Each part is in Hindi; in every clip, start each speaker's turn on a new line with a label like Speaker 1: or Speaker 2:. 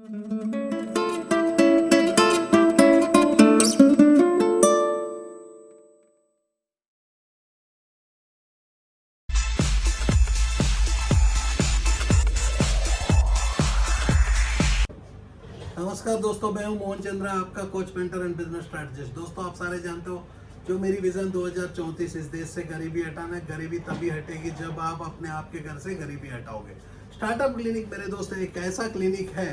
Speaker 1: नमस्कार दोस्तों, मैं हूं मोहन चंद्रा, आपका coach, mentor and business strategist. दोस्तों, आप सारे जानते हो जो मेरी विजन 2034 इस देश से गरीबी हटाना है। गरीबी तभी हटेगी जब आप अपने आप के घर से गरीबी हटाओगे। स्टार्टअप क्लिनिक मेरे दोस्त एक ऐसा क्लिनिक है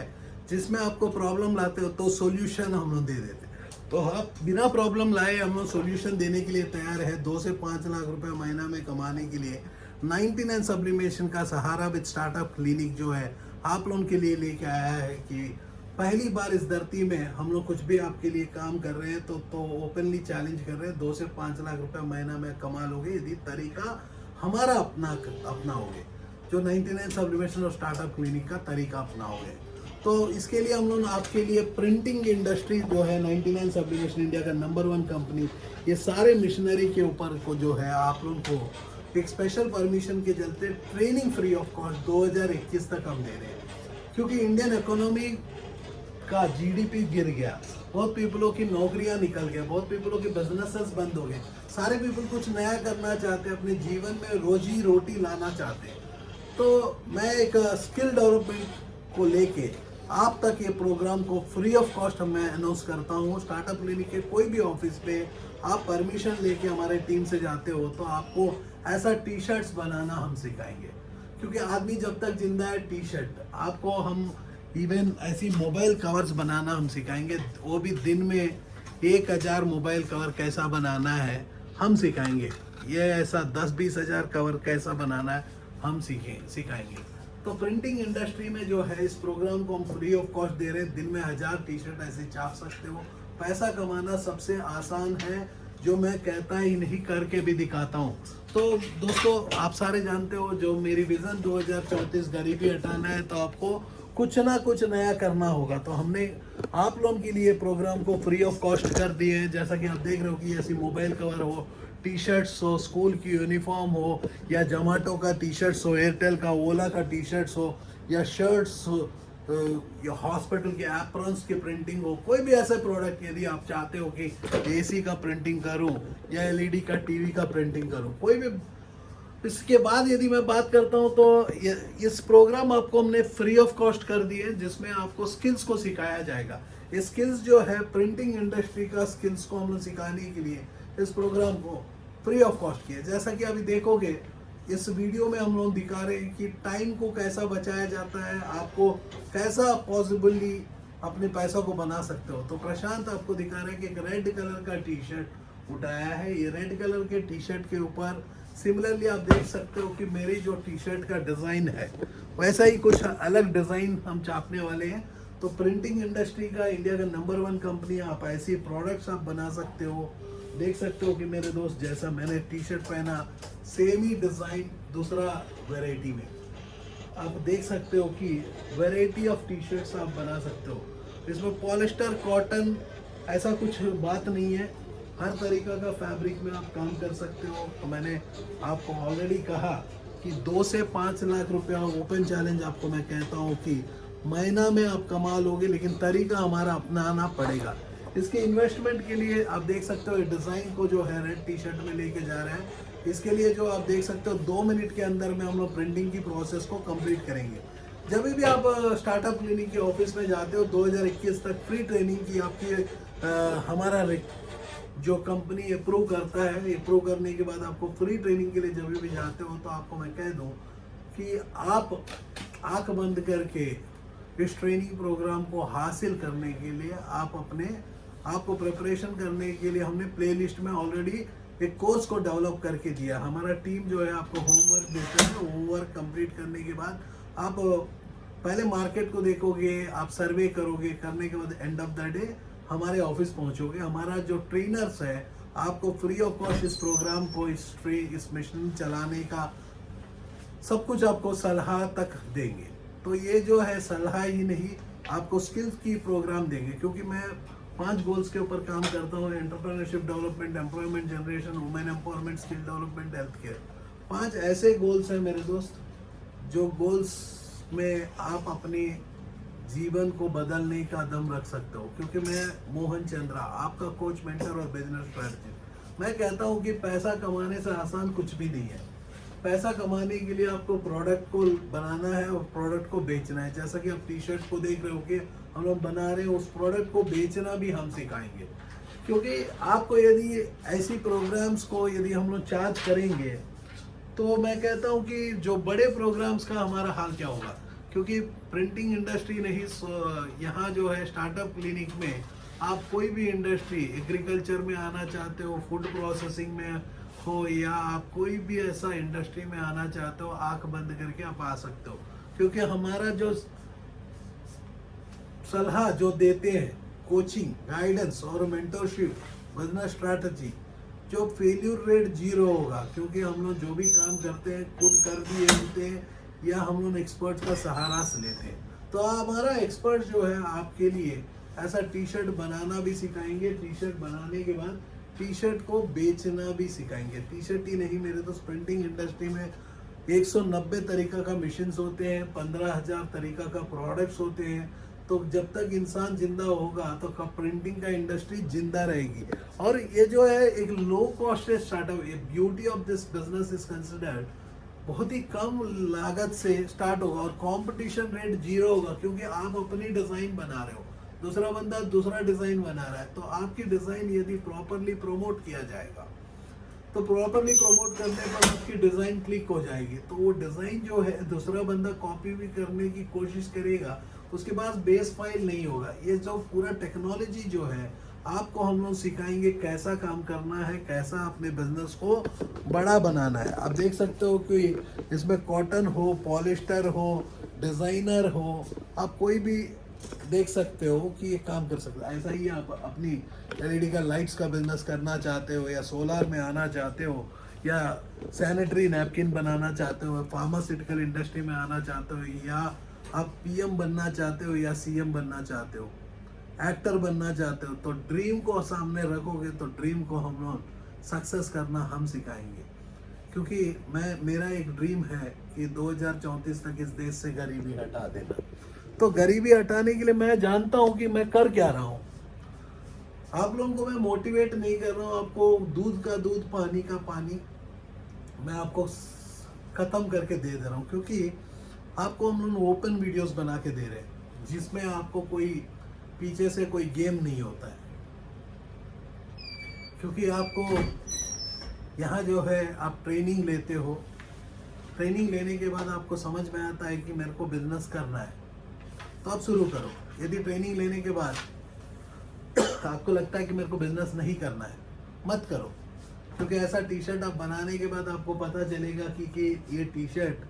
Speaker 1: जिसमें आपको प्रॉब्लम लाते हो तो सॉल्यूशन हम लोग दे देते हैं। तो आप बिना प्रॉब्लम लाए हम लोग सॉल्यूशन देने के लिए तैयार है। 2 से 5 लाख रुपए महीना में कमाने के लिए 99 सब्लिमेशन का सहारा विद स्टार्टअप क्लिनिक जो है आप लोगों के लिए लेके आया है कि पहली बार इस धरती में हम लोग कुछ भी आपके लिए काम कर रहे हैं तो ओपनली चैलेंज कर रहे हैं। 2 से 5 लाख रुपए महीना में कमा लोगे यदि तरीका हमारा अपनाओगे, जो 99 सब्लिमेशन और स्टार्टअप क्लिनिक का तरीका अपनाओगे। तो इसके लिए हम लोग आपके लिए प्रिंटिंग इंडस्ट्री जो है 99 सब्लिमेशन इंडिया का नंबर 1 कंपनी, ये सारे मिशनरी के ऊपर को जो है आप लोगों को एक स्पेशल परमिशन के चलते ट्रेनिंग फ्री ऑफ कॉस्ट 2021 तक हम दे रहे हैं। क्योंकि इंडियन इकोनॉमी का जीडीपी गिर गया, बहुत पीपलों की नौकरियां निकल गए, बहुत पीपलों के बिजनेसेस बंद हो गए। सारे पीपल कुछ नया करना चाहते हैं, अपने जीवन में रोजी रोटी लाना चाहते हैं। तो मैं एक स्किल डेवलपमेंट को लेके आप तक ये प्रोग्राम को फ्री ऑफ कॉस्ट मैं अनाउंस करता हूँ। स्टार्टअप क्लिनिक के कोई भी ऑफिस पे आप परमिशन लेके हमारे टीम से जाते हो तो आपको ऐसा टी शर्ट्स बनाना हम सिखाएंगे। क्योंकि आदमी जब तक जिंदा है, टी शर्ट आपको हम इवन ऐसी मोबाइल कवर्स बनाना हम सिखाएंगे। वो भी दिन में 1000 मोबाइल कवर कैसा बनाना है हम सिखाएंगे। ये ऐसा 10-20 हज़ार कवर कैसा बनाना है हम सिखाएंगे। तो प्रिंटिंग इंडस्ट्री में जो है इस प्रोग्राम को हम फ्री ऑफ कॉस्ट दे रहे हैं। दिन में 1000 टी शर्ट ऐसे छाप सकते हो। पैसा कमाना सबसे आसान है, जो मैं कहता ही नहीं करके भी दिखाता हूँ। तो दोस्तों, आप सारे जानते हो जो मेरी विजन 2034 गरीबी हटाना है, तो आपको कुछ ना कुछ नया करना होगा। तो हमने आप लोगों के लिए प्रोग्राम को फ्री ऑफ कॉस्ट कर दिए हैं। जैसा कि आप देख रहे हो कि ऐसी मोबाइल कवर हो, टी शर्ट्स हो, स्कूल की यूनिफॉर्म हो, या जोमेटो का टी शर्ट्स हो, एयरटेल का, ओला का टी शर्ट्स हो, या शर्ट्स हो, या हॉस्पिटल के एप्रॉन्स की प्रिंटिंग हो। कोई भी ऐसा प्रोडक्ट यदि आप चाहते हो कि एसी का प्रिंटिंग करूं या एलईडी का टीवी का प्रिंटिंग करूं, कोई भी। इसके बाद यदि मैं बात करता हूं तो इस प्रोग्राम आपको हमने फ्री ऑफ कॉस्ट कर दिए, जिसमें आपको स्किल्स को सिखाया जाएगा। ये स्किल्स जो है प्रिंटिंग इंडस्ट्री का स्किल्स को हम लोग सिखाने के लिए इस प्रोग्राम को फ्री ऑफ कॉस्ट किया। जैसा कि अभी देखोगे इस वीडियो में हम लोग दिखा रहे हैं कि टाइम को कैसा बचाया जाता है, आपको कैसा पॉसिबली अपने पैसों को बना सकते हो। तो प्रशांत आपको दिखा रहे हैं कि एक रेड कलर का टी शर्ट उठाया है। ये रेड कलर के टी शर्ट के ऊपर सिमिलरली आप देख सकते हो कि मेरी जो टी शर्ट का डिज़ाइन है वैसा ही कुछ अलग डिज़ाइन हम छापने वाले हैं। तो प्रिंटिंग इंडस्ट्री का इंडिया का नंबर 1 कंपनी, आप ऐसी प्रोडक्ट्स आप बना सकते हो। देख सकते हो कि मेरे दोस्त जैसा मैंने टी शर्ट पहना, सेम ही डिज़ाइन दूसरा वैरायटी में आप देख सकते हो कि वैरायटी ऑफ टी शर्ट्स आप बना सकते हो। इसमें पॉलिस्टर, कॉटन ऐसा कुछ बात नहीं है, हर तरीका का फैब्रिक में आप काम कर सकते हो। तो मैंने आपको ऑलरेडी कहा कि 2 से 5 लाख रुपया ओपन चैलेंज आपको मैं कहता हूँ कि महीना में आप कमा लोगे, लेकिन तरीका हमारा अपनाना पड़ेगा। इसके इन्वेस्टमेंट के लिए आप देख सकते हो डिज़ाइन को जो है रेड टी शर्ट में लेके जा रहे हैं। इसके लिए जो आप देख सकते हो 2 मिनट के अंदर में हम लोग प्रिंटिंग की प्रोसेस को कंप्लीट करेंगे। जब भी आप स्टार्टअप क्लिनिक के ऑफिस में जाते हो 2021 तक फ्री ट्रेनिंग की आपकी हमारा जो कंपनी अप्रूव करता है, अप्रूव करने के बाद आपको फ्री ट्रेनिंग के लिए जब भी जाते हो तो आपको मैं कह दूं कि आप आंख बंद करके इस ट्रेनिंग प्रोग्राम को हासिल करने के लिए आपको प्रिपरेशन करने के लिए हमने प्लेलिस्ट में ऑलरेडी एक कोर्स को डेवलप करके दिया। हमारा टीम जो है आपको होमवर्क देता है। होमवर्क कंप्लीट करने के बाद आप पहले मार्केट को देखोगे, आप सर्वे करोगे, करने के बाद एंड ऑफ द डे हमारे ऑफिस पहुंचोगे। हमारा जो ट्रेनर्स है आपको फ्री ऑफ कॉस्ट इस प्रोग्राम को, इस मिशन चलाने का सब कुछ आपको सलाह तक देंगे। तो ये जो है सलाह ही नहीं, आपको स्किल्स की प्रोग्राम देंगे। क्योंकि मैं 5 गोल्स के ऊपर काम करता हूँ: entrepreneurship development, employment generation, women empowerment, skill development, health care. 5 ऐसे गोल्स हैं मेरे दोस्त, जो गोल्स में आप अपनी जीवन को बदलने का दम रख सकते हो। क्योंकि मैं मोहन चंद्रा, आपका कोच, मेंटर और बिजनेस स्ट्रेटजिस्ट, मैं कहता हूँ कि पैसा कमाने से आसान कुछ भी नहीं है। पैसा कमाने के लिए आपको प्रोडक्ट को बनाना है और प्रोडक्ट को बेचना है। जैसा कि आप टी शर्ट को देख रहे हो कि हम लोग बना रहे हैं, उस प्रोडक्ट को बेचना भी हम सिखाएंगे। क्योंकि आपको यदि ऐसी प्रोग्राम्स को यदि हम लोग चार्ज करेंगे, तो मैं कहता हूँ कि जो बड़े प्रोग्राम्स का हमारा हाल क्या होगा। क्योंकि प्रिंटिंग इंडस्ट्री नहीं, यहाँ जो है स्टार्टअप क्लिनिक में आप कोई भी इंडस्ट्री, एग्रीकल्चर में आना चाहते हो, फूड प्रोसेसिंग में हो, या आप कोई भी ऐसा इंडस्ट्री में आना चाहते हो, आंख बंद करके आप आ सकते हो। क्योंकि हमारा जो सलाह जो देते हैं, कोचिंग, गाइडेंस और मेंटरशिप, बिजनेस स्ट्रैटेजी, जो फेल्यूर रेट 0 होगा। क्योंकि हम लोग जो भी काम करते हैं खुद कर भी लेते हैं या हम लोग एक्सपर्ट का सहारा से लेते हैं। तो हमारा एक्सपर्ट जो है आपके लिए ऐसा टी शर्ट बनाना भी सिखाएंगे। टी शर्ट बनाने के बाद टी शर्ट को बेचना भी सिखाएंगे। टी शर्ट ही नहीं, मेरे तो प्रिंटिंग इंडस्ट्री में 190 तरीका का मशीन्स होते हैं, 15,000 तरीका का प्रोडक्ट्स होते हैं। तो जब तक इंसान जिंदा होगा तो प्रिंटिंग का इंडस्ट्री जिंदा रहेगी। और ये जो है एक low cost startup, beauty of this business is considered, बहुत ही कम लागत से स्टार्ट होगा और कंपटीशन रेट 0 होगा। क्योंकि आप अपनी डिजाइन बना रहे हो, दूसरा बंदा दूसरा डिजाइन बना रहा है, तो आपकी डिजाइन यदि प्रॉपरली प्रमोट किया जाएगा, तो प्रॉपरली प्रमोट करने पर आपकी डिजाइन क्लिक हो जाएगी। तो वो डिजाइन जो है दूसरा बंदा कॉपी भी करने की कोशिश करेगा, उसके पास बेस फाइल नहीं होगा। ये जो पूरा टेक्नोलॉजी जो है आपको हम लोग सिखाएंगे, कैसा काम करना है, कैसा अपने बिजनेस को बड़ा बनाना है। आप देख सकते हो कि इसमें कॉटन हो, पॉलिस्टर हो, डिजाइनर हो, आप कोई भी देख सकते हो कि ये काम कर सकते हो। ऐसा ही आप अपनी एलईडी का लाइट्स का बिजनेस करना चाहते हो, या सोलार में आना चाहते हो, या सैनिटरी नैपकिन बनाना चाहते हो, फार्मास्यूटिकल इंडस्ट्री में आना चाहते हो, या आप पीएम बनना चाहते हो, या सीएम बनना चाहते हो, एक्टर बनना चाहते हो, तो ड्रीम को सामने रखोगे तो ड्रीम को हम लोग सक्सेस करना हम सिखाएंगे। क्योंकि मेरा एक ड्रीम है कि 2034 तक इस देश से गरीबी हटा देना। तो गरीबी हटाने के लिए मैं जानता हूं कि मैं कर क्या रहा हूं। आप लोगों को मैं मोटिवेट नहीं कर रहा हूं, आपको दूध का दूध, पानी का पानी मैं आपको खत्म करके दे रहा हूं। क्योंकि आपको हम लोग ओपन वीडियोस बना के दे रहे हैं, जिसमें आपको कोई पीछे से कोई गेम नहीं होता है। क्योंकि आपको यहाँ जो है आप ट्रेनिंग लेते हो, ट्रेनिंग लेने के बाद आपको समझ में आता है कि मेरे को बिजनेस करना है, तो आप शुरू करो। यदि ट्रेनिंग लेने के बाद आपको लगता है कि मेरे को बिजनेस नहीं करना है, मत करो। क्योंकि ऐसा टी शर्ट आप बनाने के बाद आपको पता चलेगा कि ये टी शर्ट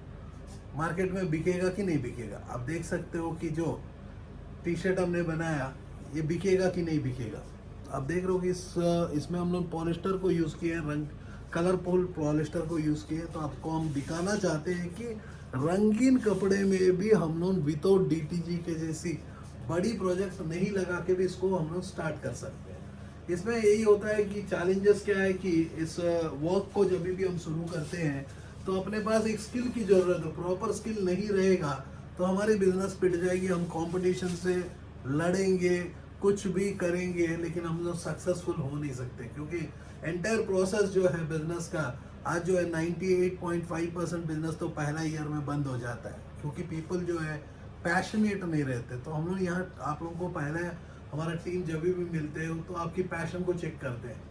Speaker 1: मार्केट में बिकेगा कि नहीं बिकेगा। आप देख सकते हो कि जो टी शर्ट हमने बनाया ये बिकेगा कि नहीं बिकेगा। आप देख रहे हो कि इसमें हम लोग पॉलिस्टर को यूज़ किए, रंग कलरफुल पॉलिस्टर को यूज़ किए। तो आपको हम दिखाना चाहते हैं कि रंगीन कपड़े में भी हम लोग विदाउट डीटीजी के जैसी बड़ी प्रोजेक्ट नहीं लगा के भी इसको हम लोग स्टार्ट कर सकते हैं। इसमें यही होता है कि चैलेंजेस क्या है कि इस वर्क को जब भी हम शुरू करते हैं तो अपने पास एक स्किल की ज़रूरत है। प्रॉपर स्किल नहीं रहेगा तो हमारी बिजनेस पिट जाएगी, हम कंपटीशन से लड़ेंगे, कुछ भी करेंगे, लेकिन हम लोग सक्सेसफुल हो नहीं सकते। क्योंकि एंटायर प्रोसेस जो है बिजनेस का आज जो है 98.5% बिजनेस तो पहला ईयर में बंद हो जाता है। क्योंकि पीपल जो है पैशनेट नहीं रहते। तो हम लोग यहाँ आप लोगों को पहले हमारा टीम जब भी मिलते हो तो आपकी पैशन को चेक करते हैं।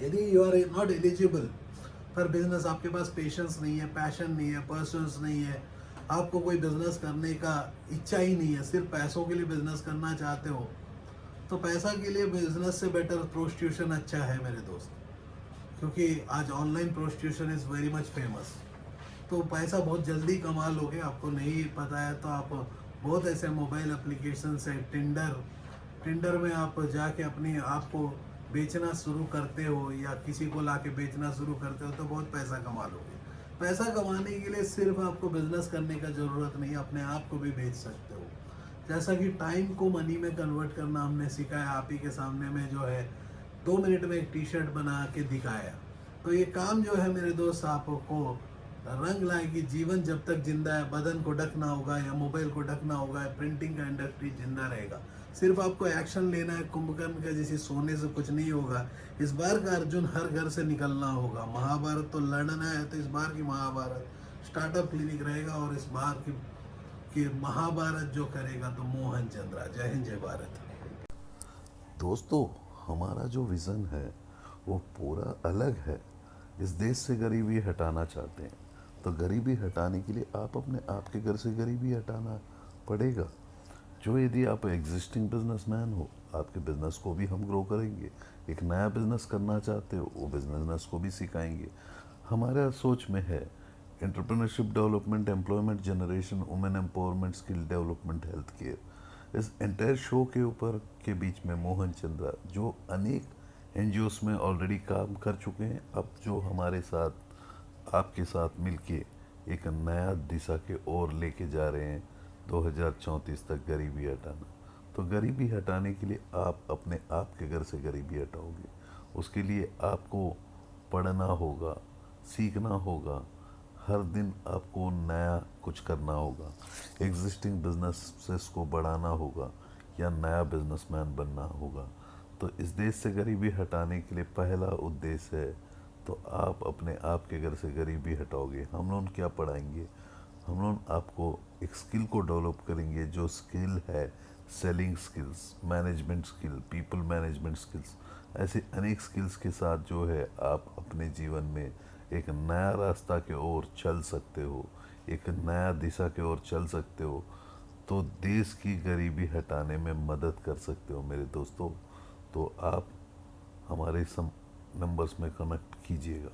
Speaker 1: यदि you are not eligible for business, आपके पास पेशेंस नहीं है, पैशन नहीं है, पर्सन्स नहीं है, आपको कोई बिजनेस करने का इच्छा ही नहीं है, सिर्फ पैसों के लिए बिजनेस करना चाहते हो, तो पैसा के लिए बिजनेस से बेटर प्रोस्टिट्यूशन अच्छा है मेरे दोस्त। क्योंकि आज online prostitution is very much famous. तो पैसा बहुत जल्दी कमा लोगे। आपको नहीं पता है तो आप बहुत ऐसे मोबाइल एप्लीकेशन है, टिंडर में आप जाके अपने आप को बेचना शुरू करते हो या किसी को लाके बेचना शुरू करते हो तो बहुत पैसा कमा लोगे। पैसा कमाने के लिए सिर्फ आपको बिजनेस करने का ज़रूरत नहीं, अपने आप को भी बेच सकते हो। जैसा कि टाइम को मनी में कन्वर्ट करना हमने सिखाया, आप ही के सामने में जो है 2 मिनट में एक टी शर्ट बना के दिखाया। तो ये काम जो है मेरे दोस्त आपको रंग लाएगी। जीवन जब तक जिंदा है, बदन को ढकना होगा या मोबाइल को ढकना होगा, प्रिंटिंग का इंडस्ट्री जिंदा रहेगा। सिर्फ आपको एक्शन लेना है। कुंभकर्ण का जैसे सोने से कुछ नहीं होगा। इस बार का अर्जुन हर घर से निकलना होगा। महाभारत तो लड़ना है, तो इस बार की महाभारत स्टार्टअप क्लिनिक रहेगा। और इस बार की महाभारत जो करेगा तो मोहन चंद्रा। जय हिंद, जय भारत।
Speaker 2: दोस्तों, हमारा जो विज़न है वो पूरा अलग है। इस देश से गरीबी हटाना चाहते हैं, तो गरीबी हटाने के लिए आप अपने आपके घर से गरीबी हटाना पड़ेगा। जो यदि आप एग्जिस्टिंग बिजनेसमैन हो, आपके बिजनेस को भी हम ग्रो करेंगे। एक नया बिजनेस करना चाहते हो, वो बिजनेस को भी सिखाएंगे। हमारा सोच में है entrepreneurship development, employment generation, women empowerment, skill development, health care. इस एंटायर शो के ऊपर के बीच में मोहन चंद्रा जो अनेक एनजीओस में ऑलरेडी काम कर चुके हैं, अब जो हमारे साथ आपके साथ मिलके एक नया दिशा के ओर लेके जा रहे हैं 2034 तक गरीबी हटाना। तो गरीबी हटाने के लिए आप अपने आप के घर से गरीबी हटाओगे। उसके लिए आपको पढ़ना होगा, सीखना होगा, हर दिन आपको नया कुछ करना होगा, एग्जिस्टिंग बिजनेसेस को बढ़ाना होगा या नया बिजनेसमैन बनना होगा। तो इस देश से गरीबी हटाने के लिए पहला उद्देश्य है, तो आप अपने आप के घर से गरीबी हटाओगे। हम लोग क्या पढ़ाएंगे? हम लोग आपको एक स्किल को डेवलप करेंगे, जो स्किल है selling skills, management skill, people management skills. ऐसे अनेक स्किल्स के साथ जो है आप अपने जीवन में एक नया रास्ता के ओर चल सकते हो, एक नया दिशा के ओर चल सकते हो। तो देश की गरीबी हटाने में मदद कर सकते हो मेरे दोस्तों। तो आप हमारे सम नंबर्स में कनेक्ट कीजिएगा।